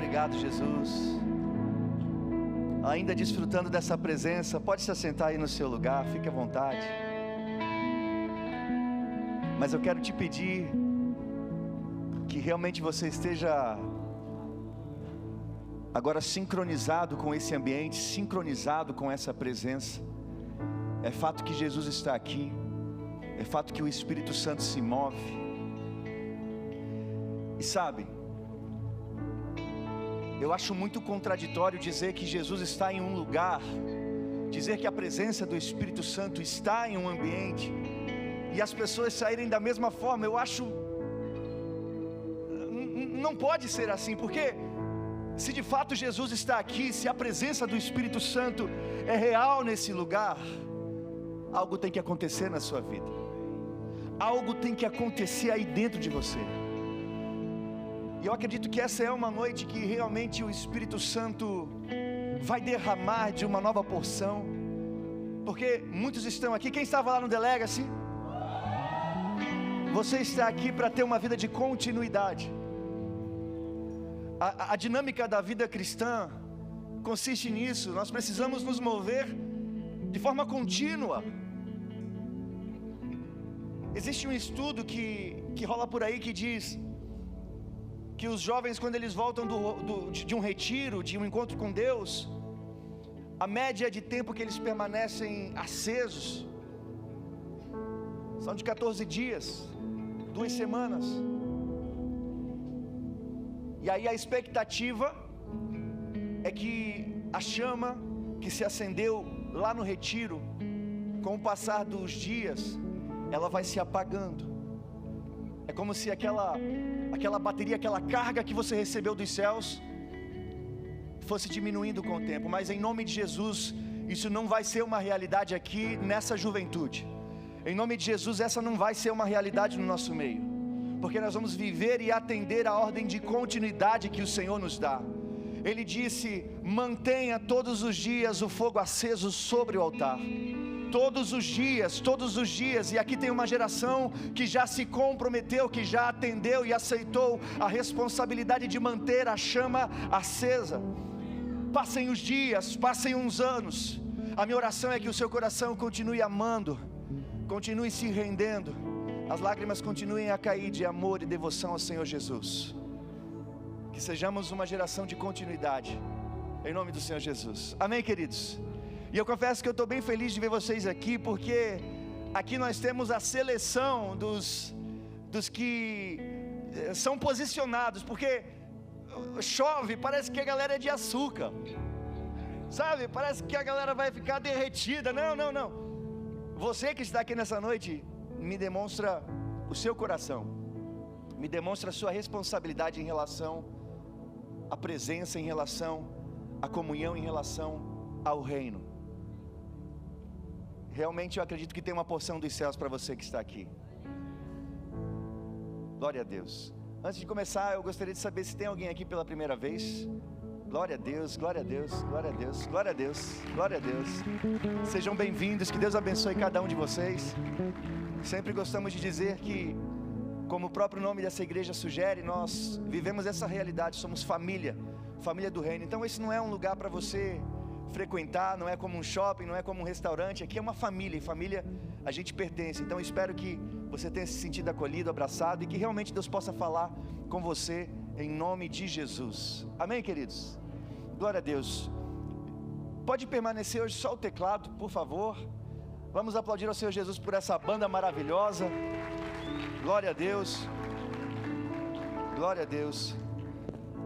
obrigado, Jesus. Ainda desfrutando dessa presença, pode se assentar aí no seu lugar, fique à vontade. Mas eu quero te pedir que realmente você esteja agora sincronizado com esse ambiente, sincronizado com essa presença. É fato que Jesus está aqui, é fato que o Espírito Santo se move. E sabe, eu acho muito contraditório dizer que Jesus está em um lugar, dizer que a presença do Espírito Santo está em um ambiente, e as pessoas saírem da mesma forma. Eu acho, não pode ser assim, porque se de fato Jesus está aqui, se a presença do Espírito Santo é real nesse lugar, algo tem que acontecer na sua vida, algo tem que acontecer aí dentro de você. E eu acredito que essa é uma noite que realmente o Espírito Santo vai derramar de uma nova porção, porque muitos estão aqui. Quem estava lá no Delegacy? Você está aqui para ter uma vida de continuidade. A dinâmica da vida cristã consiste nisso. Nós precisamos nos mover de forma contínua. Existe um estudo que rola por aí que diz que os jovens, quando eles voltam de um retiro, de um encontro com Deus, a média de tempo que eles permanecem acesos são de 14 dias, 2 semanas. E aí a expectativa é que a chama que se acendeu lá no retiro, com o passar dos dias, ela vai se apagando. É como se aquela bateria, aquela carga que você recebeu dos céus fosse diminuindo com o tempo. Mas em nome de Jesus, isso não vai ser uma realidade aqui nessa juventude. Em nome de Jesus, essa não vai ser uma realidade no nosso meio, porque nós vamos viver e atender a ordem de continuidade que o Senhor nos dá. Ele disse: mantenha todos os dias o fogo aceso sobre o altar. Todos os dias, e aqui tem uma geração que já se comprometeu, que já atendeu e aceitou a responsabilidade de manter a chama acesa. Passem os dias, passem uns anos, a minha oração é que o seu coração continue amando, continue se rendendo, as lágrimas continuem a cair de amor e devoção ao Senhor Jesus. Que sejamos uma geração de continuidade, em nome do Senhor Jesus. Amém, queridos? E eu confesso que eu estou bem feliz de ver vocês aqui, porque aqui nós temos a seleção dos que são posicionados, porque chove, parece que a galera é de açúcar, sabe? Parece que a galera vai ficar derretida. Não. Você que está aqui nessa noite, me demonstra o seu coração, me demonstra a sua responsabilidade em relação à presença, em relação à comunhão, em relação ao reino. Realmente eu acredito que tem uma porção dos céus para você que está aqui. Glória a Deus. Antes de começar, eu gostaria de saber se tem alguém aqui pela primeira vez. Glória a Deus, glória a Deus, glória a Deus, glória a Deus, glória a Deus. Sejam bem-vindos, que Deus abençoe cada um de vocês. Sempre gostamos de dizer que, como o próprio nome dessa igreja sugere, nós vivemos essa realidade, somos família do reino. Então esse não é um lugar para você frequentar, não é como um shopping, não é como um restaurante. Aqui é uma família, e família a gente pertence. Então eu espero que você tenha se sentido acolhido, abraçado, e que realmente Deus possa falar com você em nome de Jesus. Amém, queridos? Glória a Deus. Pode permanecer hoje só o teclado, por favor. Vamos aplaudir ao Senhor Jesus por essa banda maravilhosa. Glória a Deus. Glória a Deus.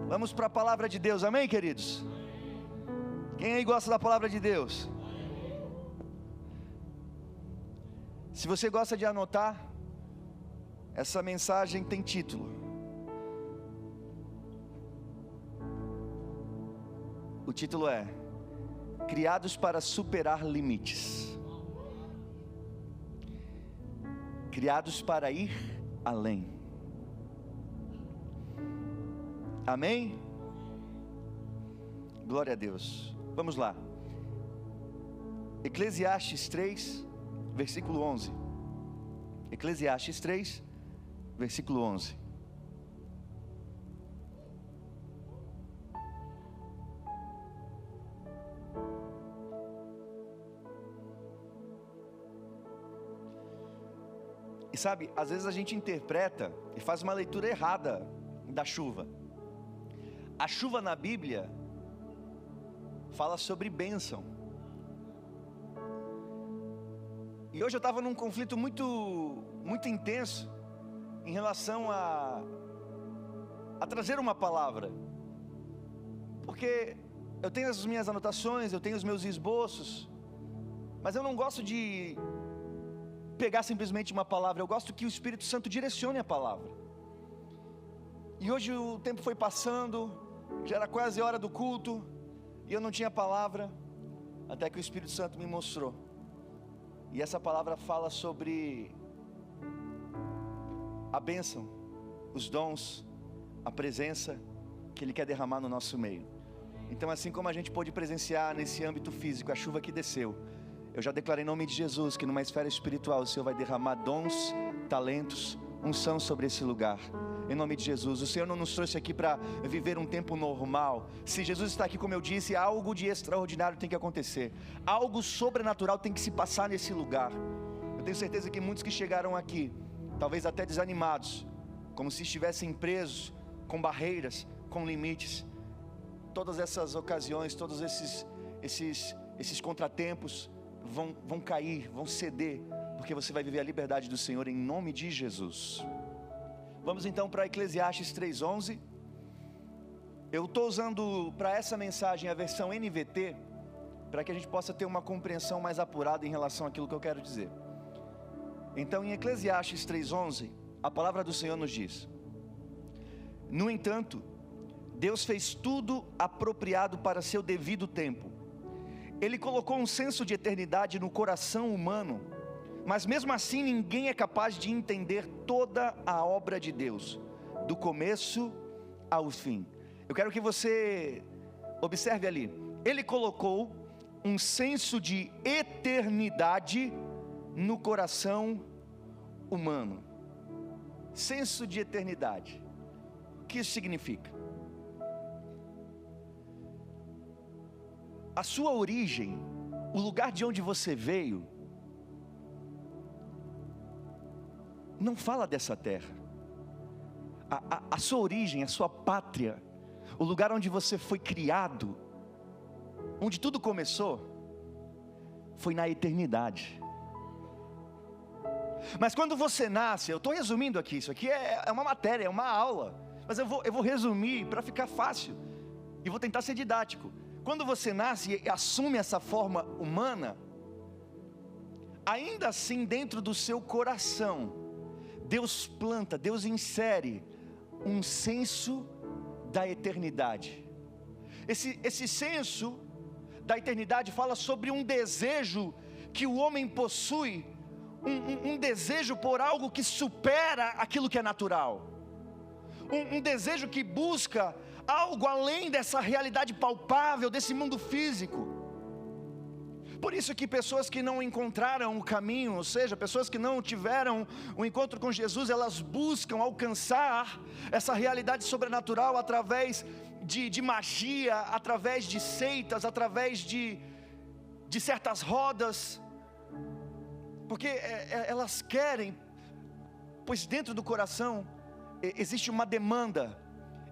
Vamos para a palavra de Deus, amém, queridos? Quem aí gosta da palavra de Deus? Se você gosta de anotar, essa mensagem tem título. O título é: Criados para superar limites. Criados para ir além. Amém? Glória a Deus. Vamos lá. Eclesiastes 3, versículo 11. Eclesiastes 3, versículo 11. E sabe, às vezes a gente interpreta e faz uma leitura errada da chuva. A chuva na Bíblia fala sobre bênção. E hoje eu estava num conflito muito intenso em relação a trazer uma palavra. Porque eu tenho as minhas anotações, eu tenho os meus esboços, mas eu não gosto de pegar simplesmente uma palavra, eu gosto que o Espírito Santo direcione a palavra. E hoje o tempo foi passando, já era quase hora do culto, e eu não tinha palavra, até que o Espírito Santo me mostrou. E essa palavra fala sobre a bênção, os dons, a presença que Ele quer derramar no nosso meio. Então, assim como a gente pôde presenciar nesse âmbito físico a chuva que desceu, eu já declarei em nome de Jesus que numa esfera espiritual o Senhor vai derramar dons, talentos, unção sobre esse lugar. Em nome de Jesus, o Senhor não nos trouxe aqui para viver um tempo normal. Se Jesus está aqui, como eu disse, algo de extraordinário tem que acontecer. Algo sobrenatural tem que se passar nesse lugar. Eu tenho certeza que muitos que chegaram aqui, talvez até desanimados, como se estivessem presos, com barreiras, com limites. Todas essas ocasiões, todos esses contratempos vão cair, vão ceder, porque você vai viver a liberdade do Senhor em nome de Jesus. Vamos então para Eclesiastes 3:11. Eu estou usando para essa mensagem a versão NVT, para que a gente possa ter uma compreensão mais apurada em relação àquilo que eu quero dizer. Então, em Eclesiastes 3:11, a palavra do Senhor nos diz: no entanto, Deus fez tudo apropriado para seu devido tempo. Ele colocou um senso de eternidade no coração humano, mas mesmo assim ninguém é capaz de entender toda a obra de Deus, do começo ao fim. Eu quero que você observe ali, Ele colocou um senso de eternidade no coração humano. Senso de eternidade. O que isso significa? A sua origem, o lugar de onde você veio, não fala dessa terra. A sua origem, a sua pátria, o lugar onde você foi criado, onde tudo começou, foi na eternidade. Mas quando você nasce, eu estou resumindo aqui, isso aqui é uma matéria, é uma aula, mas eu vou resumir para ficar fácil, e vou tentar ser didático. Quando você nasce e assume essa forma humana, ainda assim dentro do seu coração, Deus planta, Deus insere um senso da eternidade. Esse senso da eternidade fala sobre um desejo que o homem possui, um desejo por algo que supera aquilo que é natural, um desejo que busca algo além dessa realidade palpável, desse mundo físico. Por isso que pessoas que não encontraram o caminho, ou seja, pessoas que não tiveram um encontro com Jesus, elas buscam alcançar essa realidade sobrenatural através de magia, através de seitas, através de certas rodas, porque elas querem, pois dentro do coração existe uma demanda,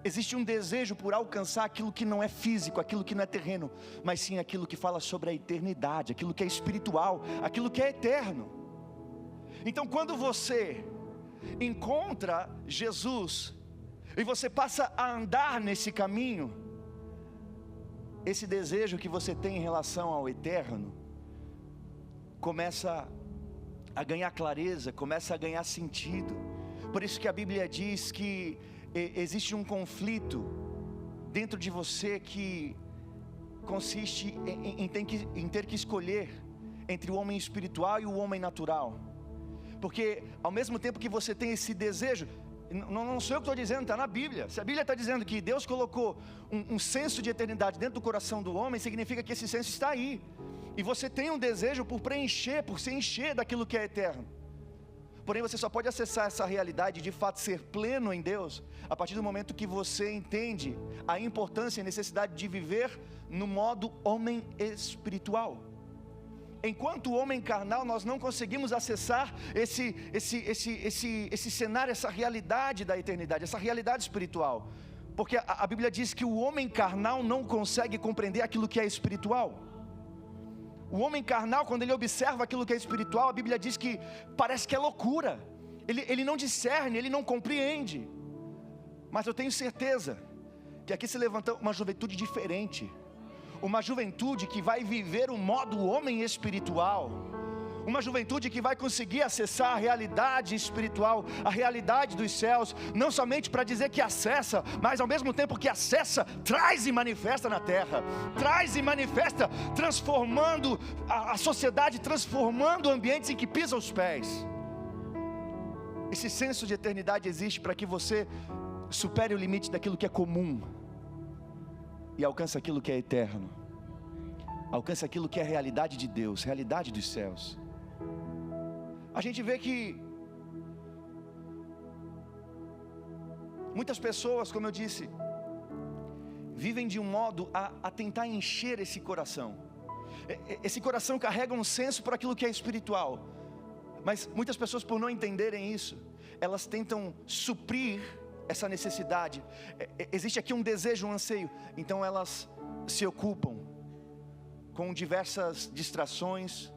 existe um desejo por alcançar aquilo que não é físico, aquilo que não é terreno, mas sim aquilo que fala sobre a eternidade, aquilo que é espiritual, aquilo que é eterno. Então quando você encontra Jesus e você passa a andar nesse caminho, esse desejo que você tem em relação ao eterno começa a ganhar clareza, começa a ganhar sentido. Por isso que a Bíblia diz que existe um conflito dentro de você que consiste em ter que escolher entre o homem espiritual e o homem natural. Porque ao mesmo tempo que você tem esse desejo, não sou eu que estou dizendo, está na Bíblia. Se a Bíblia está dizendo que Deus colocou um senso de eternidade dentro do coração do homem, significa que esse senso está aí, e você tem um desejo por preencher, por se encher daquilo que é eterno. Porém você só pode acessar essa realidade, de fato ser pleno em Deus, a partir do momento que você entende a importância e necessidade de viver no modo homem espiritual. enquanto homem carnal, nós não conseguimos acessar esse cenário, essa realidade da eternidade, essa realidade espiritual. Porque a Bíblia diz que o homem carnal não consegue compreender aquilo que é espiritual. O homem carnal, quando ele observa aquilo que é espiritual, a Bíblia diz que parece que é loucura. Ele não discerne, ele não compreende. Mas eu tenho certeza que aqui se levanta uma juventude diferente. Uma juventude que vai viver o modo homem espiritual. Uma juventude que vai conseguir acessar a realidade espiritual, a realidade dos céus, não somente para dizer que acessa, mas ao mesmo tempo que acessa, traz e manifesta na terra, traz e manifesta, transformando a sociedade, transformando ambientes em que pisa os pés. Esse senso de eternidade existe para que você supere o limite daquilo que é comum e alcance aquilo que é eterno, alcance aquilo que é a realidade de Deus, realidade dos céus. A gente vê que muitas pessoas, como eu disse, vivem de um modo a tentar encher esse coração. Esse coração carrega um senso por aquilo que é espiritual, mas muitas pessoas, por não entenderem isso, elas tentam suprir essa necessidade. Existe aqui um desejo, um anseio, então elas se ocupam com diversas distrações,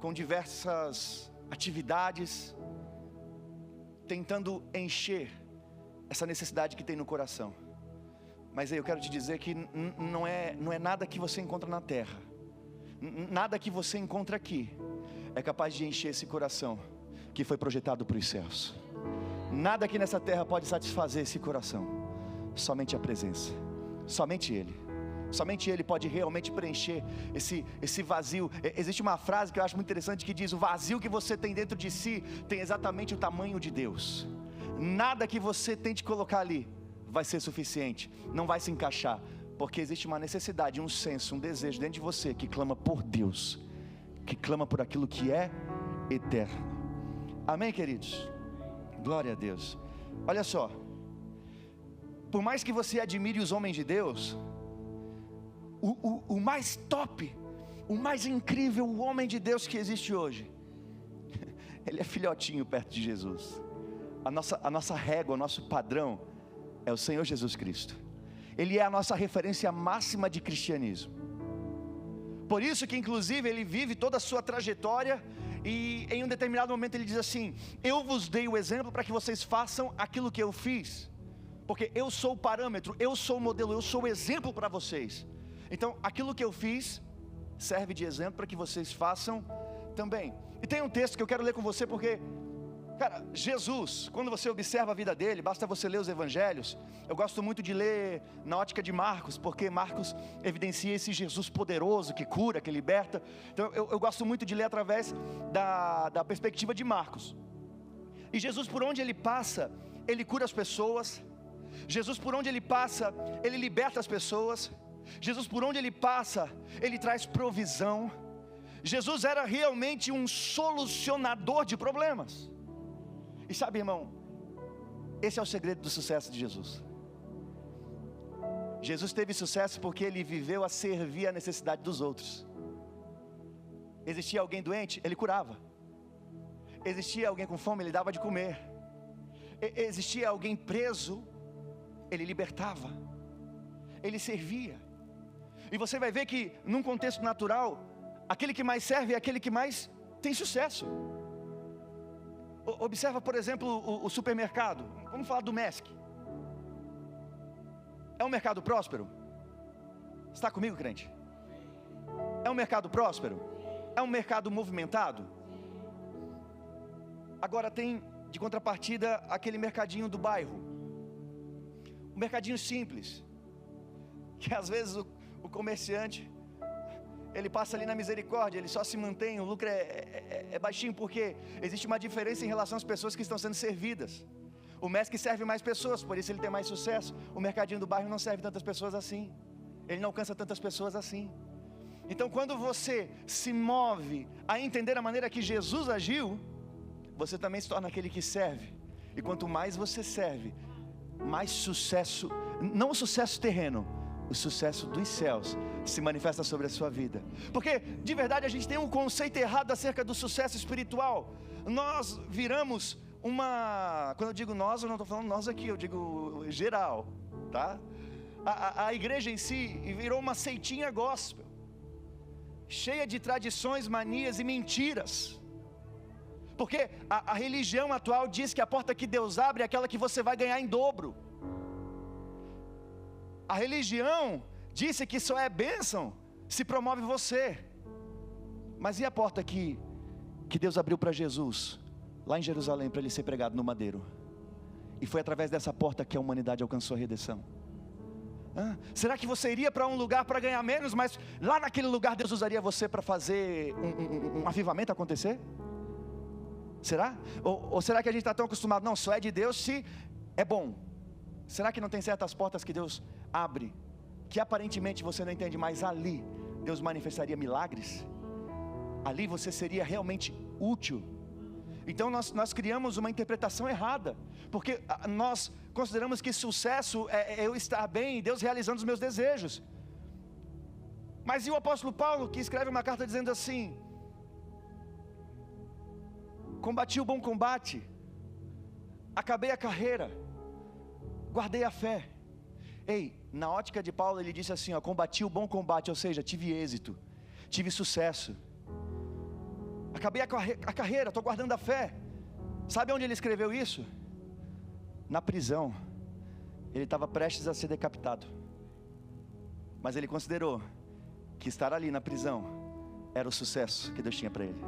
com diversas atividades, tentando encher essa necessidade que tem no coração. Mas aí eu quero te dizer que não é nada que você encontra na terra, nada que você encontra aqui é capaz de encher esse coração que foi projetado para os céus. Nada aqui nessa terra pode satisfazer esse coração, somente a presença, somente Ele pode realmente preencher esse vazio. Existe uma frase que eu acho muito interessante que diz: o vazio que você tem dentro de si tem exatamente o tamanho de Deus. Nada que você tente colocar ali vai ser suficiente, não vai se encaixar, porque existe uma necessidade, um senso, um desejo dentro de você que clama por Deus, que clama por aquilo que é eterno. Amém, queridos? Glória a Deus. Olha só, por mais que você admire os homens de Deus, o mais top, o mais incrível homem de Deus que existe hoje, ele é filhotinho perto de Jesus. A nossa régua, o nosso padrão é o Senhor Jesus Cristo. Ele é a nossa referência máxima de cristianismo. Por isso que inclusive ele vive toda a sua trajetória, e em um determinado momento ele diz assim: eu vos dei o exemplo para que vocês façam aquilo que eu fiz, porque eu sou o parâmetro, eu sou o modelo, eu sou o exemplo para vocês. Então aquilo que eu fiz serve de exemplo para que vocês façam também. E tem um texto que eu quero ler com você, porque, cara, Jesus, quando você observa a vida dele, basta você ler os evangelhos. Eu gosto muito de ler na ótica de Marcos, porque Marcos evidencia esse Jesus poderoso, que cura, que liberta. Então eu gosto muito de ler através da perspectiva de Marcos. E Jesus, por onde ele passa, ele cura as pessoas. Jesus, por onde ele passa, ele liberta as pessoas. Jesus, por onde ele passa, ele traz provisão. Jesus era realmente um solucionador de problemas. E sabe, irmão, esse é o segredo do sucesso de Jesus. Jesus teve sucesso porque ele viveu a servir a necessidade dos outros. Existia alguém doente, ele curava. Existia alguém com fome, ele dava de comer. Existia alguém preso, ele libertava. Ele servia. E você vai ver que num contexto natural, aquele que mais serve é aquele que mais tem sucesso. Observa, por exemplo, o supermercado. Vamos falar do MESC. É um mercado próspero? Está comigo, crente? É um mercado próspero? É um mercado movimentado? Agora tem de contrapartida aquele mercadinho do bairro, um mercadinho simples, que às vezes o comerciante, ele passa ali na misericórdia, ele só se mantém, o lucro é baixinho, porque existe uma diferença em relação às pessoas que estão sendo servidas. O MESC serve mais pessoas, por isso ele tem mais sucesso. O mercadinho do bairro não serve tantas pessoas assim, ele não alcança tantas pessoas assim. Então quando você se move a entender a maneira que Jesus agiu, você também se torna aquele que serve. E quanto mais você serve, mais sucesso, não o sucesso terreno, o sucesso dos céus se manifesta sobre a sua vida. Porque de verdade a gente tem um conceito errado acerca do sucesso espiritual. Nós viramos quando eu digo nós, eu não estou falando nós aqui, eu digo geral, tá? A igreja em si virou uma seitinha gospel, cheia de tradições, manias e mentiras. Porque a religião atual diz que a porta que Deus abre é aquela que você vai ganhar em dobro. A religião disse que só é bênção se promove você. Mas e a porta que Deus abriu para Jesus, lá em Jerusalém, para ele ser pregado no madeiro? E foi através dessa porta que a humanidade alcançou a redenção. Será que você iria para um lugar para ganhar menos, mas lá naquele lugar Deus usaria você para fazer um avivamento acontecer? Será? Ou será que a gente está tão acostumado, não, só é de Deus se é bom? Será que não tem certas portas que Deus abre, que aparentemente você não entende, mas ali Deus manifestaria milagres? Ali você seria realmente útil. Então nós criamos uma interpretação errada, porque nós consideramos que sucesso é eu estar bem, Deus realizando os meus desejos. Mas e o apóstolo Paulo, que escreve uma carta dizendo assim: combati o bom combate, acabei a carreira, guardei a fé. Ei, na ótica de Paulo ele disse assim, combati o bom combate, ou seja, tive êxito, tive sucesso, acabei a carreira, estou guardando a fé. Sabe onde ele escreveu isso? Na prisão. Ele estava prestes a ser decapitado, mas ele considerou que estar ali na prisão era o sucesso que Deus tinha para ele.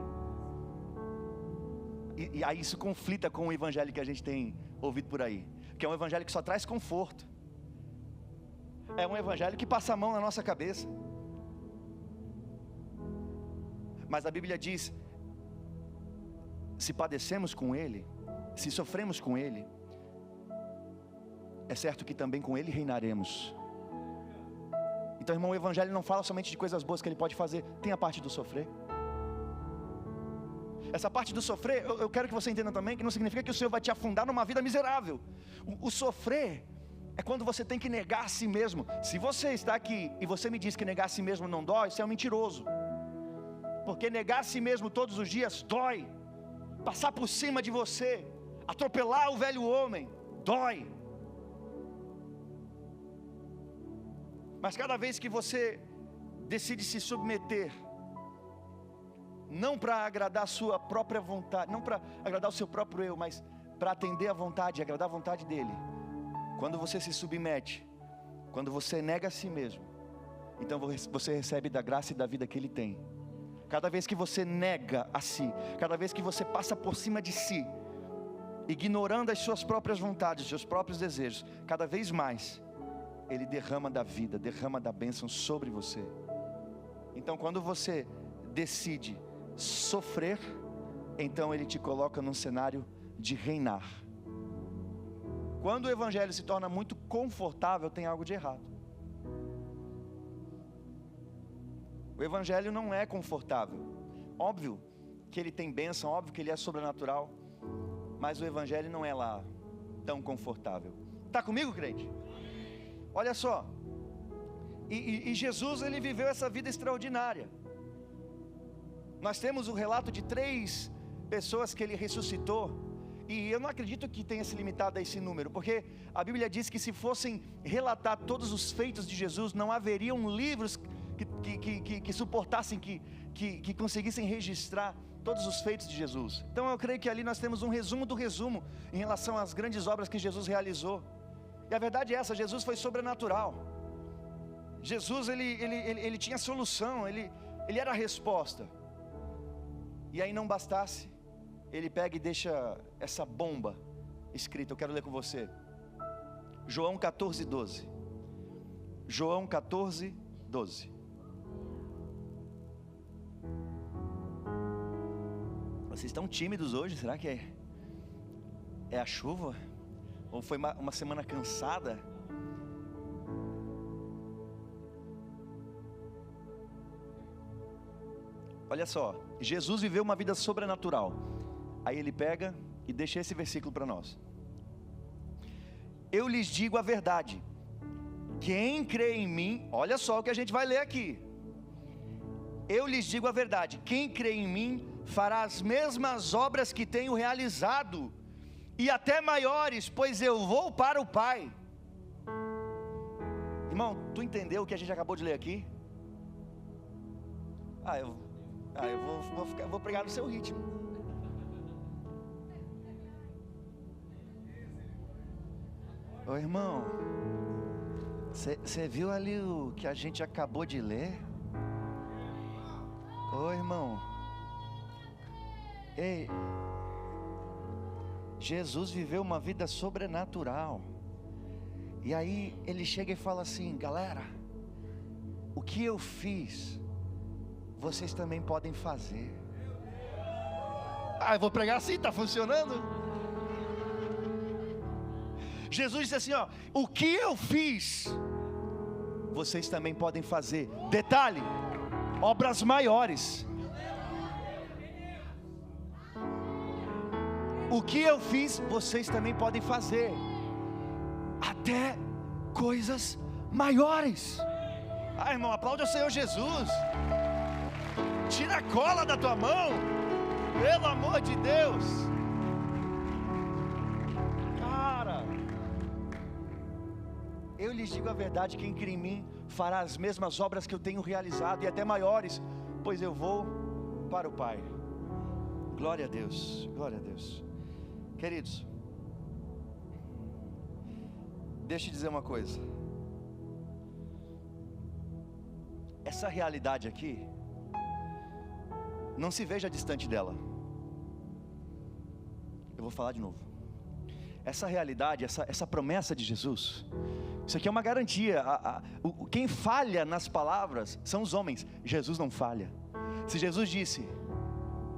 E aí isso conflita com o evangelho que a gente tem ouvido por aí, que é um evangelho que só traz conforto. É um evangelho que passa a mão na nossa cabeça. Mas a Bíblia diz: se padecemos com Ele, se sofremos com Ele, é certo que também com Ele reinaremos. Então, irmão, o evangelho não fala somente de coisas boas que Ele pode fazer, tem a parte do sofrer. Essa parte do sofrer, eu quero que você entenda também que não significa que o Senhor vai te afundar numa vida miserável. O sofrer é quando você tem que negar a si mesmo. Se você está aqui e você me diz que negar a si mesmo não dói, você é um mentiroso. Porque negar a si mesmo todos os dias dói. Passar por cima de você, atropelar o velho homem, dói. Mas cada vez que você decide se submeter, não para agradar a sua própria vontade, não para agradar o seu próprio eu, mas para atender a vontade, agradar a vontade dele. Quando você se submete, quando você nega a si mesmo, então você recebe da graça e da vida que ele tem. Cada vez que você nega a si, cada vez que você passa por cima de si, ignorando as suas próprias vontades, os seus próprios desejos, cada vez mais ele derrama da vida, derrama da bênção sobre você. Então quando você decide sofrer, então ele te coloca num cenário de reinar. Quando o evangelho se torna muito confortável, tem algo de errado. O evangelho não é confortável. Óbvio que ele tem bênção, óbvio que ele é sobrenatural, mas o evangelho não é lá tão confortável. Está comigo, crente? Olha só, e Jesus, ele viveu essa vida extraordinária. Nós temos o relato de 3 pessoas que ele ressuscitou, e eu não acredito que tenha se limitado a esse número, porque a Bíblia diz que se fossem relatar todos os feitos de Jesus, não haveriam livros que suportassem, que conseguissem registrar todos os feitos de Jesus. Então eu creio que ali nós temos um resumo do resumo em relação às grandes obras que Jesus realizou. E a verdade é essa: Jesus foi sobrenatural. Jesus ele tinha solução, ele era a resposta. E aí não bastasse, ele pega e deixa essa bomba escrita. Eu quero ler com você João 14:12. João 14:12. Vocês estão tímidos hoje? Será que é a chuva? Ou foi uma semana cansada? Olha só, Jesus viveu uma vida sobrenatural. Aí ele pega e deixa esse versículo para nós. Eu lhes digo a verdade, quem crê em mim, olha só o que a gente vai ler aqui. Eu lhes digo a verdade, quem crê em mim fará as mesmas obras que tenho realizado, e até maiores, pois eu vou para o Pai. Irmão, tu entendeu o que a gente acabou de ler aqui? Eu vou pregar no seu ritmo. Ô irmão, você viu ali o que a gente acabou de ler? Ô irmão, ei, Jesus viveu uma vida sobrenatural, e aí ele chega e fala assim: galera, o que eu fiz, vocês também podem fazer. Eu vou pregar assim, está funcionando? Jesus disse assim, o que eu fiz, vocês também podem fazer. Detalhe, obras maiores. O que eu fiz, vocês também podem fazer, até coisas maiores. Irmão, aplaude o Senhor Jesus. Tira a cola da tua mão, pelo amor de Deus. Cara, eu lhes digo a verdade, quem crê em mim fará as mesmas obras que eu tenho realizado, e até maiores, pois eu vou para o Pai. Glória a Deus, glória a Deus. Queridos, deixa eu dizer uma coisa. Essa realidade aqui, não se veja distante dela. Eu vou falar de novo. Essa realidade, essa promessa de Jesus, isso aqui é uma garantia. Quem falha nas palavras são os homens. Jesus não falha. Se Jesus disse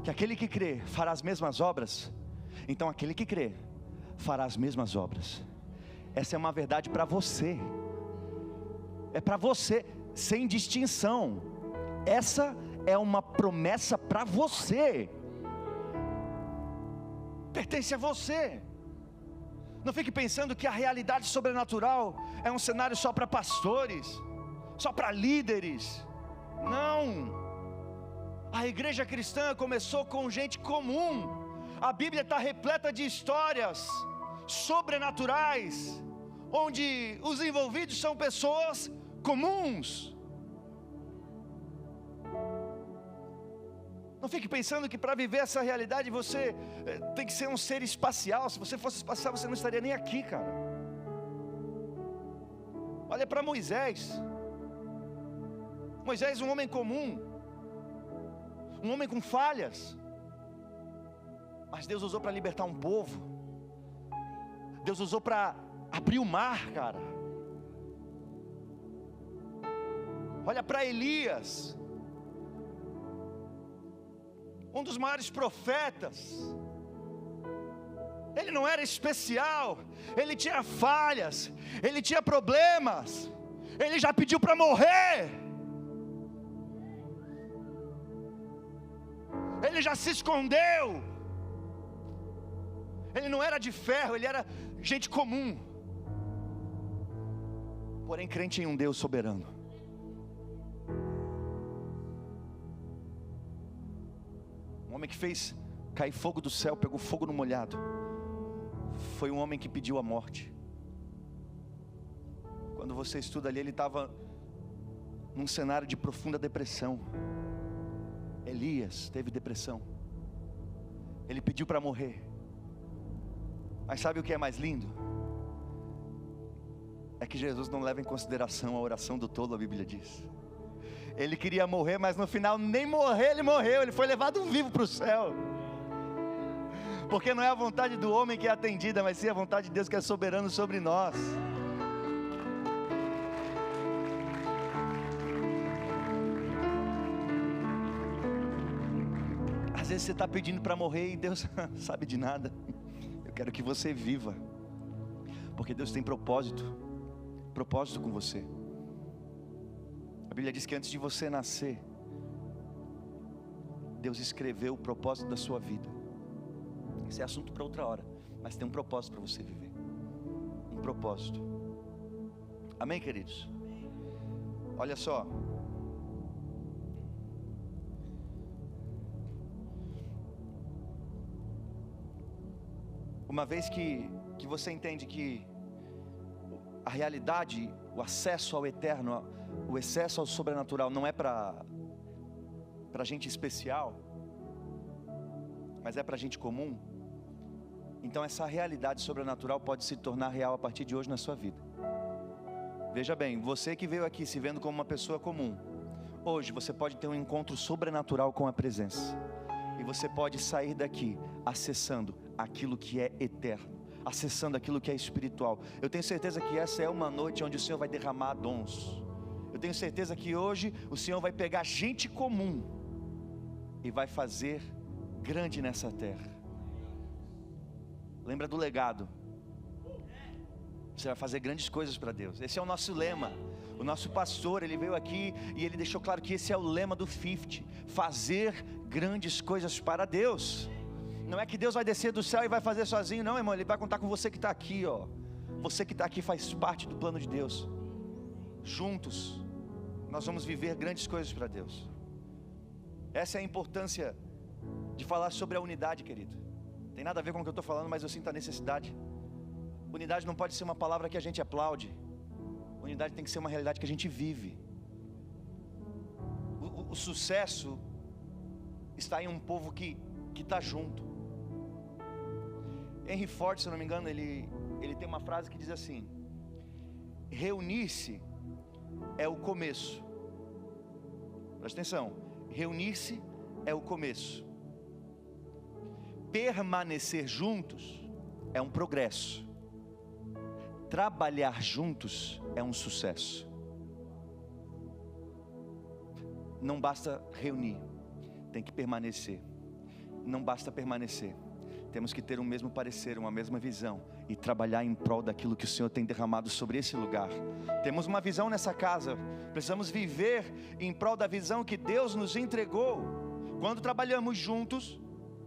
que aquele que crê fará as mesmas obras, então aquele que crê fará as mesmas obras. Essa é uma verdade para você. É para você, sem distinção. Essa é uma promessa para você. Pertence a você. Não fique pensando que a realidade sobrenatural é um cenário só para pastores, só para líderes. Não. A igreja cristã começou com gente comum. A Bíblia está repleta de histórias sobrenaturais, onde os envolvidos são pessoas comuns. Não fique pensando que para viver essa realidade você tem que ser um ser espacial. Se você fosse espacial, você não estaria nem aqui, cara. Olha para Moisés. Moisés, um homem comum, um homem com falhas, mas Deus usou para libertar um povo. Deus usou para abrir o mar, cara. Olha para Elias, um dos maiores profetas. Ele não era especial, ele tinha falhas, ele tinha problemas, ele já pediu para morrer, ele já se escondeu. Ele não era de ferro, ele era gente comum, porém crente em um Deus soberano. Um homem que fez cair fogo do céu, pegou fogo no molhado, foi um homem que pediu a morte. Quando você estuda ali, ele estava num cenário de profunda depressão. Elias teve depressão, ele pediu para morrer. Mas sabe o que é mais lindo? É que Jesus não leva em consideração a oração do tolo, a Bíblia diz. Ele queria morrer, mas no final nem morrer ele morreu, ele foi levado vivo para o céu. Porque não é a vontade do homem que é atendida, mas sim a vontade de Deus que é soberano sobre nós. Às vezes você está pedindo para morrer e Deus sabe de nada. Eu quero que você viva, porque Deus tem propósito com você. A Bíblia diz que antes de você nascer, Deus escreveu o propósito da sua vida. Esse é assunto para outra hora, mas tem um propósito para você viver. Um propósito. Amém, queridos? Olha só. Uma vez que você entende que a realidade, o acesso ao eterno, o acesso ao sobrenatural não é para gente especial, mas é para gente comum. Então essa realidade sobrenatural pode se tornar real a partir de hoje na sua vida. Veja bem, você que veio aqui se vendo como uma pessoa comum, hoje você pode ter um encontro sobrenatural com a presença. E você pode sair daqui acessando aquilo que é eterno, acessando aquilo que é espiritual. Eu tenho certeza que essa é uma noite onde o Senhor vai derramar dons. Eu tenho certeza que hoje o Senhor vai pegar gente comum e vai fazer grande nessa terra. Lembra do legado. Você vai fazer grandes coisas para Deus. Esse é o nosso lema. O nosso pastor, ele veio aqui e ele deixou claro que esse é o lema do 50. Fazer grandes coisas para Deus. Não é que Deus vai descer do céu e vai fazer sozinho, não, irmão. Ele vai contar com você que está aqui, ó. Você que está aqui faz parte do plano de Deus. Juntos, nós vamos viver grandes coisas para Deus. Essa é a importância de falar sobre a unidade, querido. Tem nada a ver com o que eu estou falando, mas eu sinto a necessidade. Unidade não pode ser uma palavra que a gente aplaude. Unidade tem que ser uma realidade que a gente vive. O sucesso está em um povo que está junto. Henry Ford, se eu não me engano, ele tem uma frase que diz assim: reunir-se é o começo. Presta atenção. Reunir-se é o começo. Permanecer juntos é um progresso. Trabalhar juntos é um sucesso. Não basta reunir, tem que permanecer. Não basta permanecer, temos que ter um mesmo parecer, uma mesma visão e trabalhar em prol daquilo que o Senhor tem derramado sobre esse lugar. Temos uma visão nessa casa, precisamos viver em prol da visão que Deus nos entregou. Quando trabalhamos juntos,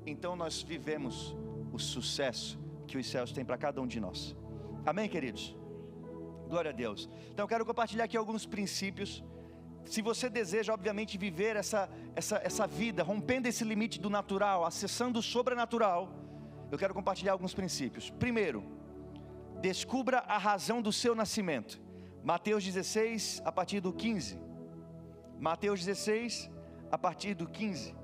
então nós vivemos o sucesso que os céus têm para cada um de nós. Amém, queridos? Glória a Deus. Então eu quero compartilhar aqui alguns princípios. Se você deseja, obviamente, viver essa vida, rompendo esse limite do natural, acessando o sobrenatural, eu quero compartilhar alguns princípios. Primeiro, descubra a razão do seu nascimento. Mateus 16, a partir do 15. Mateus 16, a partir do 15.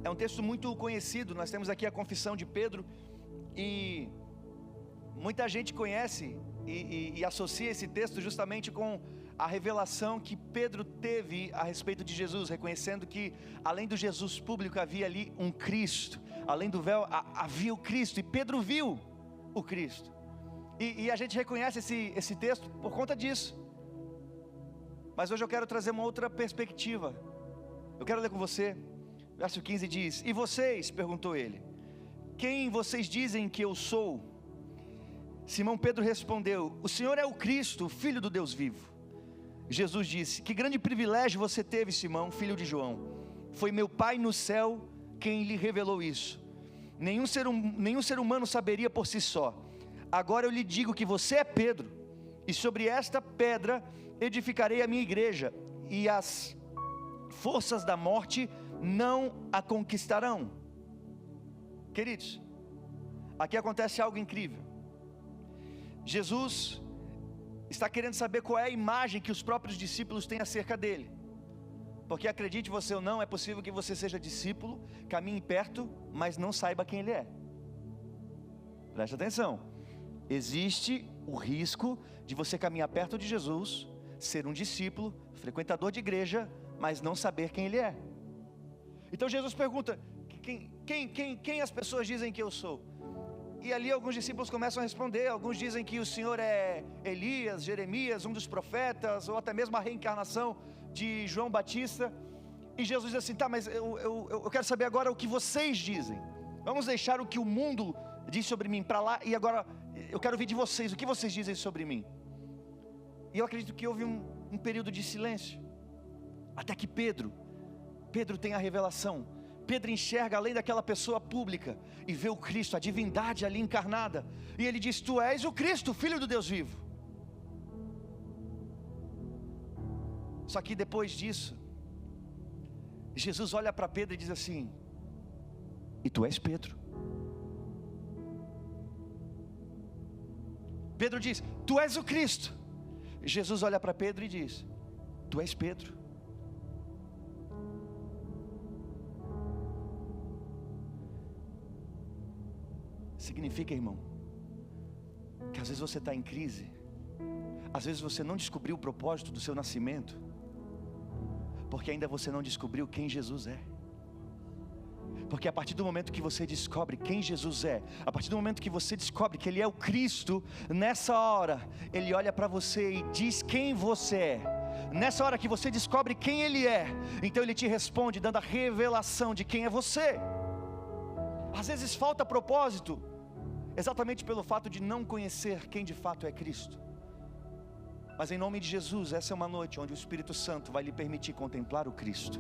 É um texto muito conhecido. Nós temos aqui a confissão de Pedro, e muita gente conhece e associa esse texto justamente com a revelação que Pedro teve a respeito de Jesus, reconhecendo que além do Jesus público havia ali um Cristo, além do véu havia o Cristo, e Pedro viu o Cristo, e a gente reconhece esse texto por conta disso. Mas hoje eu quero trazer uma outra perspectiva. Eu quero ler com você. Verso 15 diz: e vocês, perguntou ele, quem vocês dizem que eu sou? Simão Pedro respondeu: o Senhor é o Cristo, o Filho do Deus vivo. Jesus disse: que grande privilégio você teve, Simão, filho de João. Foi meu Pai no céu quem lhe revelou isso. Nenhum ser humano saberia por si só. Agora eu lhe digo que você é Pedro, e sobre esta pedra edificarei a minha igreja, e as forças da morte não a conquistarão. Queridos, aqui acontece algo incrível. Jesus está querendo saber qual é a imagem que os próprios discípulos têm acerca dele. Porque acredite você ou não, é possível que você seja discípulo, caminhe perto, mas não saiba quem ele é. Preste atenção. Existe o risco de você caminhar perto de Jesus, ser um discípulo, frequentador de igreja, mas não saber quem ele é. Então Jesus pergunta: quem as pessoas dizem que eu sou? E ali alguns discípulos começam a responder. Alguns dizem que o Senhor é Elias, Jeremias, um dos profetas, ou até mesmo a reencarnação de João Batista. E Jesus diz assim: tá, mas eu quero saber agora o que vocês dizem. Vamos deixar o que o mundo diz sobre mim para lá, e agora eu quero ouvir de vocês, o que vocês dizem sobre mim. E eu acredito que houve um período de silêncio, até que Pedro tem a revelação. Pedro enxerga além daquela pessoa pública e vê o Cristo, a divindade ali encarnada, e ele diz: tu és o Cristo, Filho do Deus vivo. Só que depois disso, Jesus olha para Pedro e diz assim: e tu és Pedro. Pedro diz: tu és o Cristo. Jesus olha para Pedro e diz: tu és Pedro. Significa, irmão, que às vezes você está em crise, às vezes você não descobriu o propósito do seu nascimento, porque ainda você não descobriu quem Jesus é. Porque a partir do momento que você descobre quem Jesus é, a partir do momento que você descobre que Ele é o Cristo, nessa hora, Ele olha para você e diz quem você é. Nessa hora que você descobre quem Ele é, então Ele te responde dando a revelação de quem é você. Às vezes falta propósito, exatamente pelo fato de não conhecer quem de fato é Cristo. Mas em nome de Jesus, essa é uma noite onde o Espírito Santo vai lhe permitir contemplar o Cristo.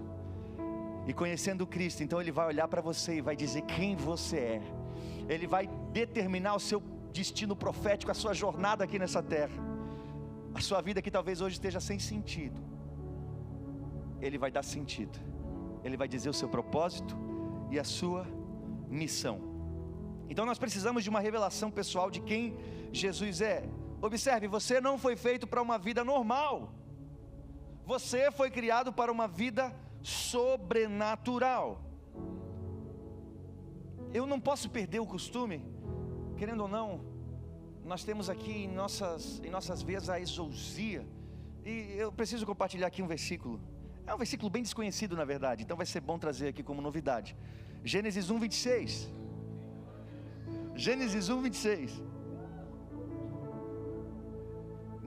E conhecendo o Cristo, então Ele vai olhar para você e vai dizer quem você é. Ele vai determinar o seu destino profético, a sua jornada aqui nessa terra. A sua vida que talvez hoje esteja sem sentido, Ele vai dar sentido. Ele vai dizer o seu propósito e a sua missão. Então nós precisamos de uma revelação pessoal de quem Jesus é. Observe, você não foi feito para uma vida normal. Você foi criado para uma vida sobrenatural. Eu não posso perder o costume, querendo ou não, nós temos aqui em nossas veias a exousia, e eu preciso compartilhar aqui um versículo. É um versículo bem desconhecido na verdade, então vai ser bom trazer aqui como novidade. Gênesis 1:26. Gênesis 1:26.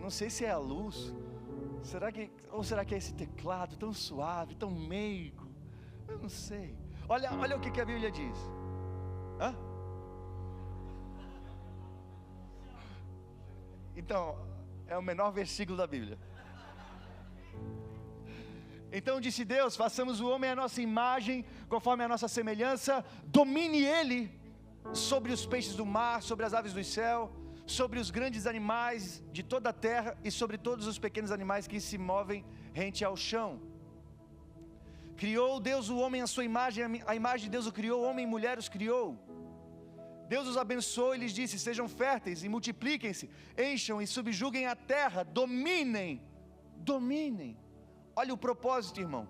Não sei se é a luz, será que é esse teclado tão suave, tão meigo? Eu não sei. Olha o que a Bíblia diz. Hã? Então, é o menor versículo da Bíblia. Então disse Deus: façamos o homem à nossa imagem, conforme a nossa semelhança, domine ele sobre os peixes do mar, sobre as aves do céu, sobre os grandes animais de toda a terra e sobre todos os pequenos animais que se movem rente ao chão. Criou Deus o homem à sua imagem, a imagem de Deus o criou, homem e mulher os criou. Deus os abençoou e lhes disse: sejam férteis e multipliquem-se, encham e subjuguem a terra, dominem. Olha o propósito, irmão.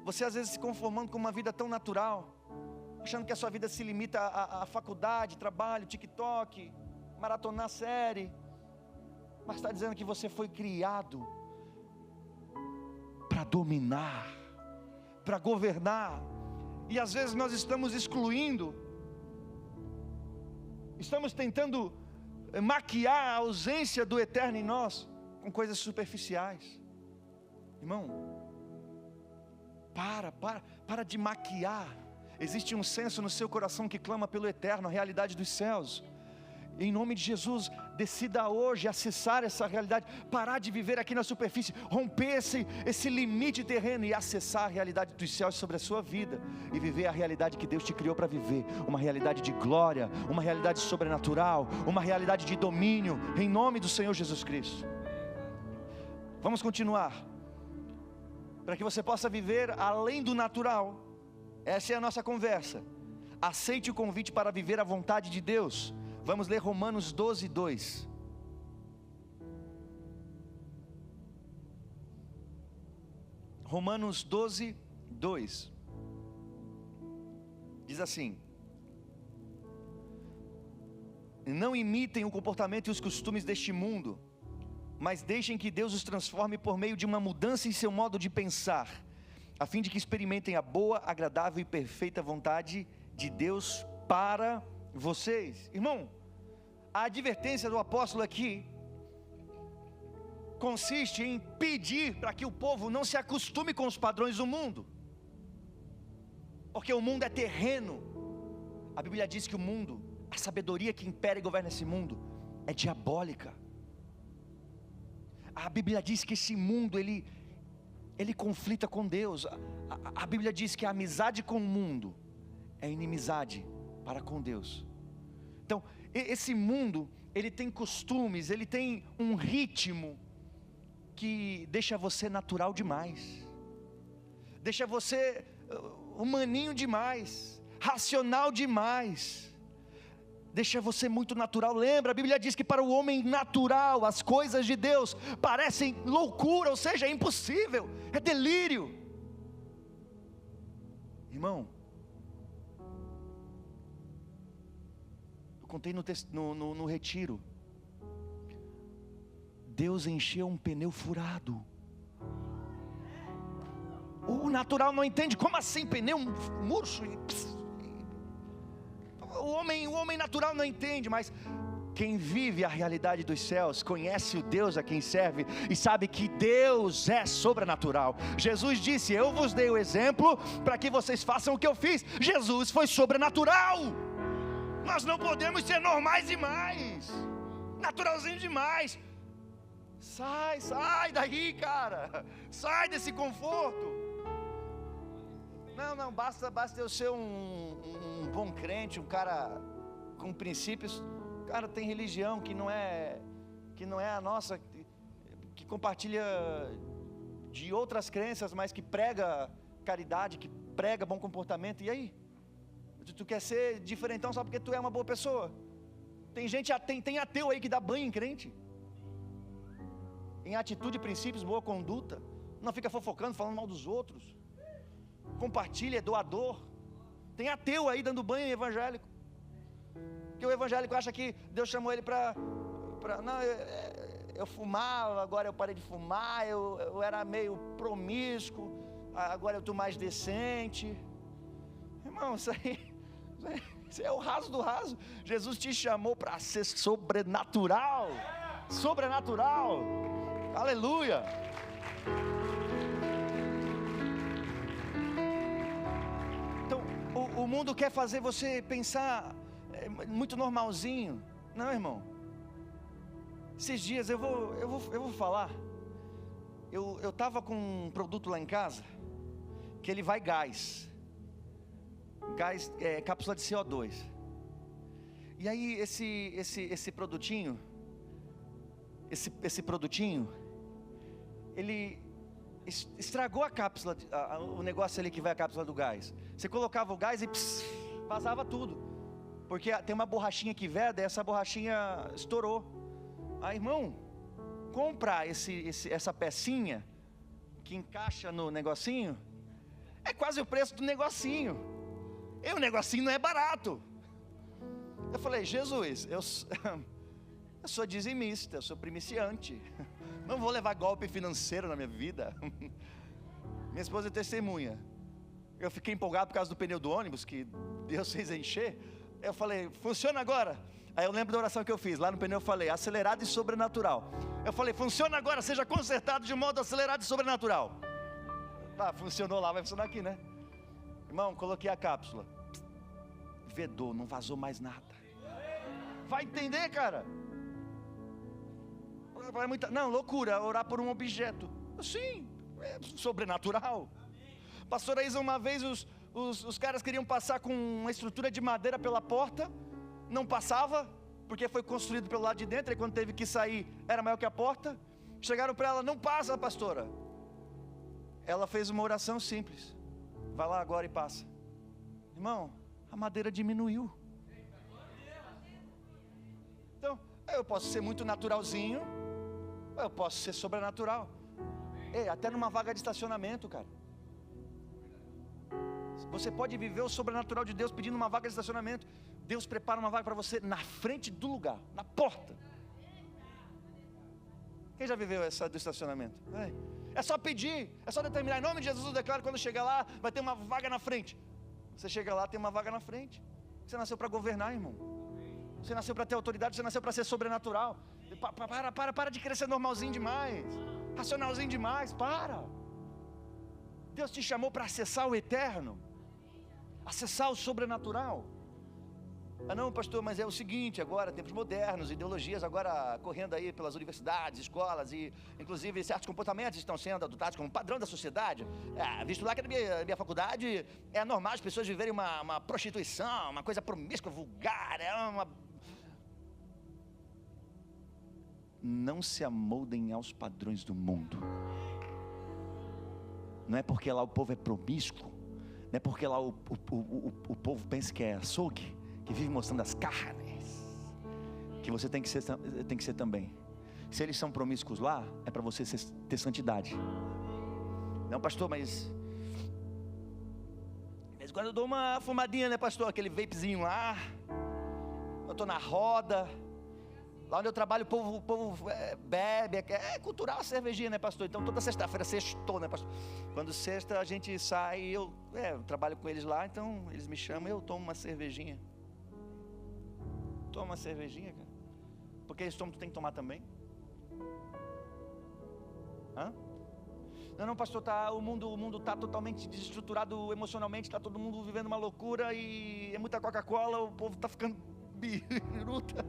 Você às vezes se conformando com uma vida tão natural, achando que a sua vida se limita à faculdade, trabalho, TikTok, maratonar série, mas está dizendo que você foi criado para dominar, para governar. E às vezes nós estamos excluindo, estamos tentando maquiar a ausência do eterno em nós com coisas superficiais. Irmão, para de maquiar. Existe um senso no seu coração que clama pelo eterno, a realidade dos céus. Em nome de Jesus, decida hoje acessar essa realidade, parar de viver aqui na superfície, romper esse limite terreno e acessar a realidade dos céus sobre a sua vida, e viver a realidade que Deus te criou para viver, uma realidade de glória, uma realidade sobrenatural, uma realidade de domínio, em nome do Senhor Jesus Cristo. Vamos continuar, para que você possa viver além do natural. Essa é a nossa conversa. Aceite o convite para viver a vontade de Deus. Vamos ler Romanos 12:2. Romanos 12:2 diz assim: não imitem o comportamento e os costumes deste mundo, mas deixem que Deus os transforme por meio de uma mudança em seu modo de pensar, a fim de que experimentem a boa, agradável e perfeita vontade de Deus para vocês. Irmão, a advertência do apóstolo aqui consiste em pedir para que o povo não se acostume com os padrões do mundo, porque o mundo é terreno. A Bíblia diz que o mundo, a sabedoria que impera e governa esse mundo é diabólica. A Bíblia diz que esse mundo, ele ele conflita com Deus. A Bíblia diz que a amizade com o mundo é inimizade para com Deus. Então, esse mundo, ele tem costumes, ele tem um ritmo que deixa você natural demais, deixa você humaninho demais, racional demais, deixa você muito natural. Lembra, a Bíblia diz que para o homem natural, as coisas de Deus parecem loucura, ou seja, é impossível, é delírio. Irmão, eu contei no retiro, Deus encheu um pneu furado. O natural não entende. Como assim pneu murcho? O homem natural não entende, mas quem vive a realidade dos céus, conhece o Deus a quem serve, e sabe que Deus é sobrenatural. Jesus disse: eu vos dei o exemplo, para que vocês façam o que eu fiz. Jesus foi sobrenatural. Nós não podemos ser normais demais, naturalzinho demais. Sai daí, cara, sai desse conforto. Não, basta eu ser um bom crente, um cara com princípios. Cara, tem religião que não é a nossa, que compartilha de outras crenças, mas que prega caridade, que prega bom comportamento. E aí? Tu quer ser diferentão só porque tu é uma boa pessoa? Tem ateu aí que dá banho em crente, em atitude, princípios, boa conduta, não fica fofocando, falando mal dos outros, compartilha, é doador. Tem ateu aí dando banho em evangélico, porque o evangélico acha que Deus chamou ele para não, eu fumava, agora eu parei de fumar, eu era meio promíscuo, agora eu estou mais decente. Irmão, isso é o raso do raso. Jesus te chamou para ser sobrenatural, aleluia. Então, o mundo quer fazer você pensar muito normalzinho. Não, irmão. Esses dias eu vou falar. Eu estava com um produto lá em casa, que ele vai gás, cápsula de CO2. E aí esse produtinho, ele estragou a cápsula, o negócio ali que vai a cápsula do gás. Você colocava o gás e vazava tudo, porque tem uma borrachinha que veda, e essa borrachinha estourou. Aí, irmão, comprar essa pecinha que encaixa no negocinho é quase o preço do negocinho. E o negocinho não é barato. Eu falei: Jesus, eu sou dizimista, eu sou primiciante, não vou levar golpe financeiro na minha vida. Minha esposa é testemunha. Eu fiquei empolgado por causa do pneu do ônibus, que Deus fez encher. Eu falei: funciona agora? Aí eu lembro da oração que eu fiz, lá no pneu eu falei: acelerado e sobrenatural. Eu falei: funciona agora, seja consertado de modo acelerado e sobrenatural. Tá, funcionou lá, vai funcionar aqui, né? Irmão, coloquei a cápsula, vedou, não vazou mais nada. Vai entender, cara? Não, loucura, orar por um objeto. Sim, é sobrenatural. Pastora Isa, uma vez os caras queriam passar com uma estrutura de madeira pela porta, não passava, porque foi construído pelo lado de dentro, e quando teve que sair, era maior que a porta. Chegaram para ela: não passa, pastora. Ela fez uma oração simples: vai lá agora e passa. Irmão, a madeira diminuiu. Então, eu posso ser muito naturalzinho, eu posso ser sobrenatural. Até numa vaga de estacionamento, cara, você pode viver o sobrenatural de Deus pedindo uma vaga de estacionamento. Deus prepara uma vaga para você na frente do lugar, na porta. Quem já viveu essa do estacionamento? É só pedir, é só determinar: em nome de Jesus eu declaro, quando chegar lá vai ter uma vaga na frente. Você chega lá, tem uma vaga na frente. Você nasceu para governar, irmão. Você nasceu para ter autoridade, você nasceu para ser sobrenatural. Para de querer ser normalzinho demais, racionalzinho demais, para. Deus te chamou para acessar o eterno, acessar o sobrenatural. Ah não, pastor, mas é o seguinte, agora, tempos modernos, ideologias agora correndo aí pelas universidades, escolas, e inclusive certos comportamentos estão sendo adotados como padrão da sociedade. Visto lá que na minha faculdade é normal as pessoas viverem uma prostituição, uma coisa promíscua, vulgar, Não se amoldem aos padrões do mundo. Não é porque lá o povo é promíscuo, não é porque lá o povo pensa que é açougue, que vive mostrando as carnes, que você tem que ser também. Se eles são promíscuos lá, é para você ter santidade. Não, pastor, mas quando eu dou uma fumadinha, né, pastor? Aquele vapezinho lá, eu estou na roda, lá onde eu trabalho o povo bebe, é cultural a cervejinha, né, pastor? Então toda sexta-feira, sextou, né, pastor? Quando sexta a gente sai, eu trabalho com eles lá, então eles me chamam, eu tomo uma cervejinha. Toma uma cervejinha, cara. Porque esse tu tem que tomar também. Não, pastor, o mundo está totalmente desestruturado emocionalmente, está todo mundo vivendo uma loucura e é muita Coca-Cola, o povo está ficando biruta.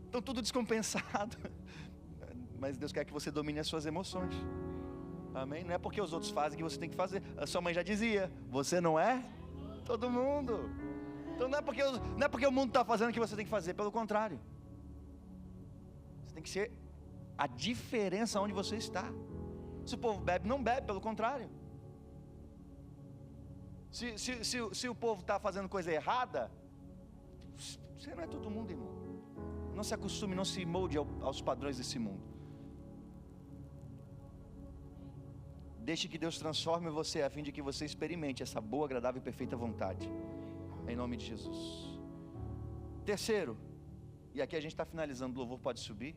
Estão tudo descompensado. Mas Deus quer que você domine as suas emoções. Amém? Não é porque os outros fazem que você tem que fazer. A sua mãe já dizia, você não é todo mundo. Então não é porque o mundo está fazendo que você tem que fazer, pelo contrário. Você tem que ser a diferença onde você está. Se o povo bebe, não bebe, pelo contrário. Se o povo está fazendo coisa errada, você não é todo mundo, irmão. Não se acostume, não se molde aos padrões desse mundo. Deixe que Deus transforme você, a fim de que você experimente essa boa, agradável e perfeita vontade. Em nome de Jesus. Terceiro, e aqui a gente está finalizando, o louvor pode subir,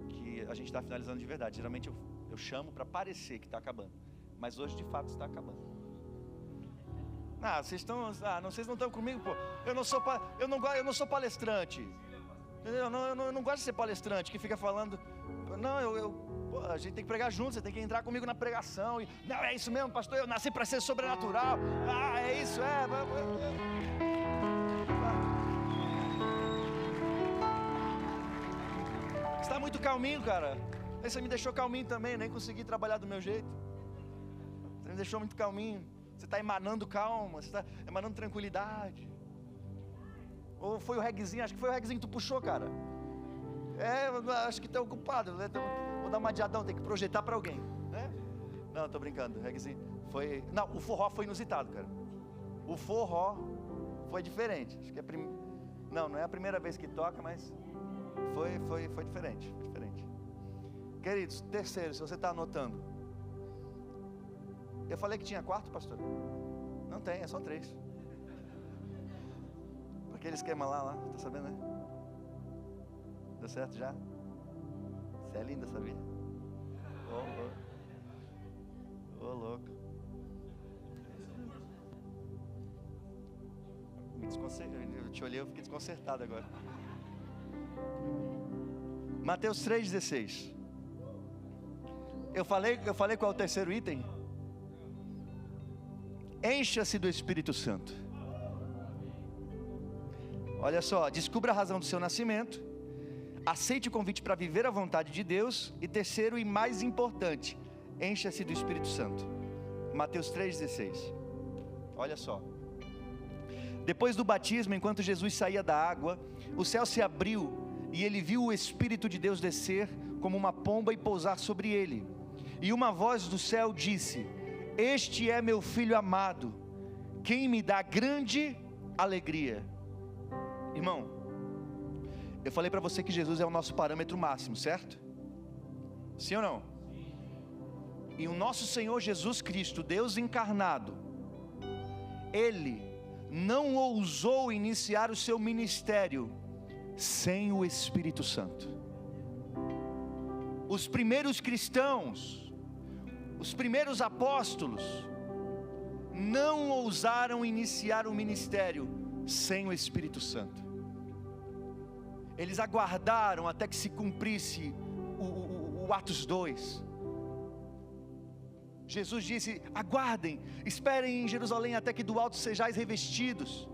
que a gente está finalizando de verdade. Geralmente eu chamo para parecer que está acabando, mas hoje de fato está acabando. Vocês não estão comigo, pô. Eu não sou palestrante. Eu não gosto de ser palestrante que fica falando. Não, a gente tem que pregar junto, você tem que entrar comigo na pregação. Não, é isso mesmo, pastor, eu nasci para ser sobrenatural. É isso, Você está muito calminho, cara. Você me deixou calminho também, nem consegui trabalhar do meu jeito. Você me deixou muito calminho. Você está emanando calma, você está emanando tranquilidade. Ou foi o reguezinho, acho que foi o reguezinho que tu puxou, cara. Acho que está ocupado, né? Então, vou dar uma adiadão, tem que projetar para alguém, né? Não, estou brincando, o reguezinho foi... Não, o forró foi inusitado, cara. O forró foi diferente. Acho que não é a primeira vez que toca, mas foi diferente. Queridos, terceiro, se você está anotando, eu falei que tinha quarto, pastor? Não tem, é só 3. Aquele esquema lá, tá sabendo, né? Deu certo já? Você é linda, sabia? Ô louco. Eu te olhei, eu fiquei desconcertado agora. Mateus 3,16. Eu falei qual é o terceiro item? Encha-se do Espírito Santo. Olha só, descubra a razão do seu nascimento, aceite o convite para viver a vontade de Deus, e terceiro e mais importante, encha-se do Espírito Santo. Mateus 3,16. Olha só. Depois do batismo, enquanto Jesus saía da água, o céu se abriu e ele viu o Espírito de Deus descer como uma pomba e pousar sobre ele. E uma voz do céu disse: Este é meu filho amado, quem me dá grande alegria. Irmão, eu falei para você que Jesus é o nosso parâmetro máximo, certo? Sim ou não? E o nosso Senhor Jesus Cristo, Deus encarnado, Ele não ousou iniciar o seu ministério sem o Espírito Santo. Os primeiros cristãos, os primeiros apóstolos, não ousaram iniciar o ministério sem o Espírito Santo. Eles aguardaram até que se cumprisse o Atos 2. Jesus disse: aguardem, esperem em Jerusalém até que do alto sejais revestidos,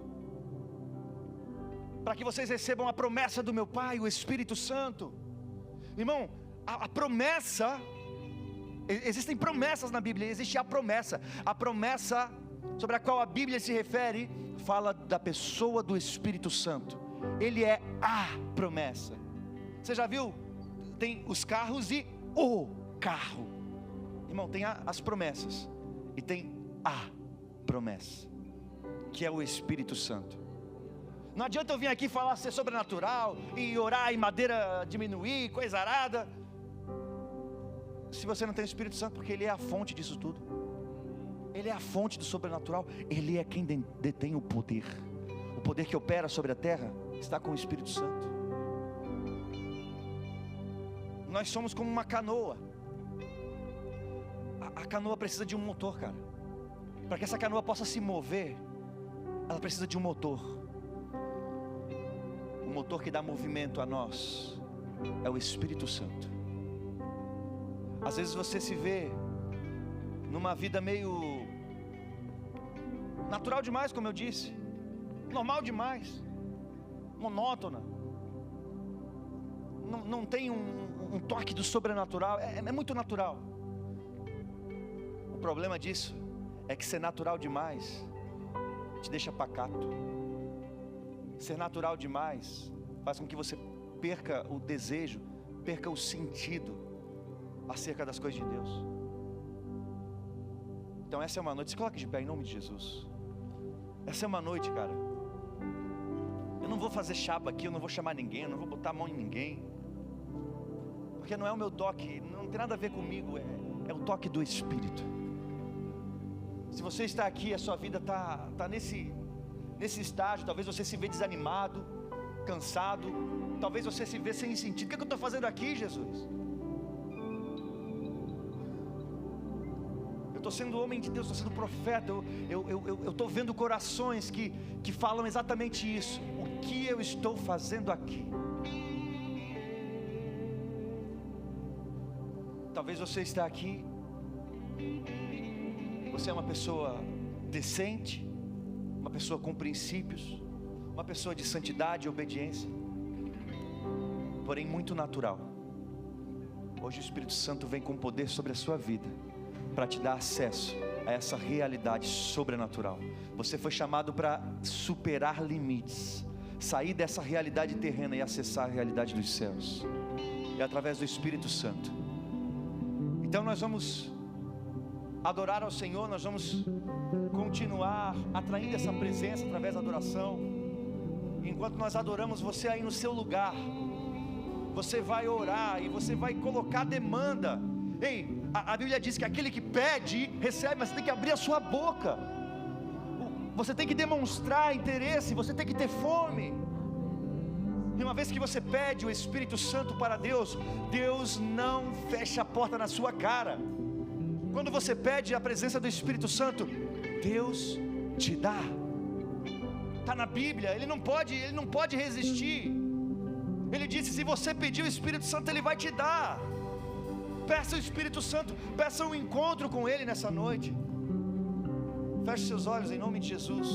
para que vocês recebam a promessa do meu Pai, o Espírito Santo. Irmão, a promessa, existem promessas na Bíblia, existe a promessa sobre a qual a Bíblia se refere, fala da pessoa do Espírito Santo. Ele é a promessa. Você já viu? Tem os carros e o carro. Irmão, tem as promessas e tem a promessa, que é o Espírito Santo. Não adianta eu vir aqui falar ser sobrenatural e orar e madeira diminuir, coisa arada, se você não tem o Espírito Santo, porque Ele é a fonte disso tudo. Ele é a fonte do sobrenatural. Ele é quem detém o poder. O poder que opera sobre a terra está com o Espírito Santo. Nós somos como uma canoa. A canoa precisa de um motor, cara. Para que essa canoa possa se mover, ela precisa de um motor. O motor que dá movimento a nós é o Espírito Santo. Às vezes você se vê numa vida meio natural demais, como eu disse, normal demais, monótona, não tem um toque do sobrenatural, é muito natural. O problema disso é que ser natural demais te deixa pacato. Ser natural demais faz com que você perca o desejo, perca o sentido acerca das coisas de Deus. Então essa é uma noite, se coloque de pé em nome de Jesus. Essa é uma noite, cara. Eu não vou fazer chapa aqui, eu não vou chamar ninguém, eu não vou botar a mão em ninguém, porque não é o meu toque, não tem nada a ver comigo, é o toque do Espírito. Se você está aqui, a sua vida está nesse estágio, talvez você se vê desanimado, cansado, talvez você se vê sem sentido. O que é que eu estou fazendo aqui, Jesus? Eu estou sendo homem de Deus, estou sendo profeta, eu estou vendo corações que falam exatamente isso. O que eu estou fazendo aqui? Talvez você está aqui, você é uma pessoa decente, uma pessoa com princípios, uma pessoa de santidade e obediência, porém muito natural. Hoje o Espírito Santo vem com poder sobre a sua vida, para te dar acesso a essa realidade sobrenatural. Você foi chamado para superar limites, sair dessa realidade terrena e acessar a realidade dos céus, e através do Espírito Santo. Então nós vamos adorar ao Senhor, nós vamos continuar atraindo essa presença através da adoração. Enquanto nós adoramos, você aí no seu lugar, você vai orar e você vai colocar demanda. Ei, a Bíblia diz que aquele que pede, recebe, mas você tem que abrir a sua boca. Você tem que demonstrar interesse, você tem que ter fome. E uma vez que você pede o Espírito Santo para Deus, Deus não fecha a porta na sua cara. Quando você pede a presença do Espírito Santo, Deus te dá. Está na Bíblia, Ele não pode resistir. Ele disse: se você pedir o Espírito Santo, Ele vai te dar. Peça o Espírito Santo, peça um encontro com Ele nessa noite. Feche seus olhos em nome de Jesus.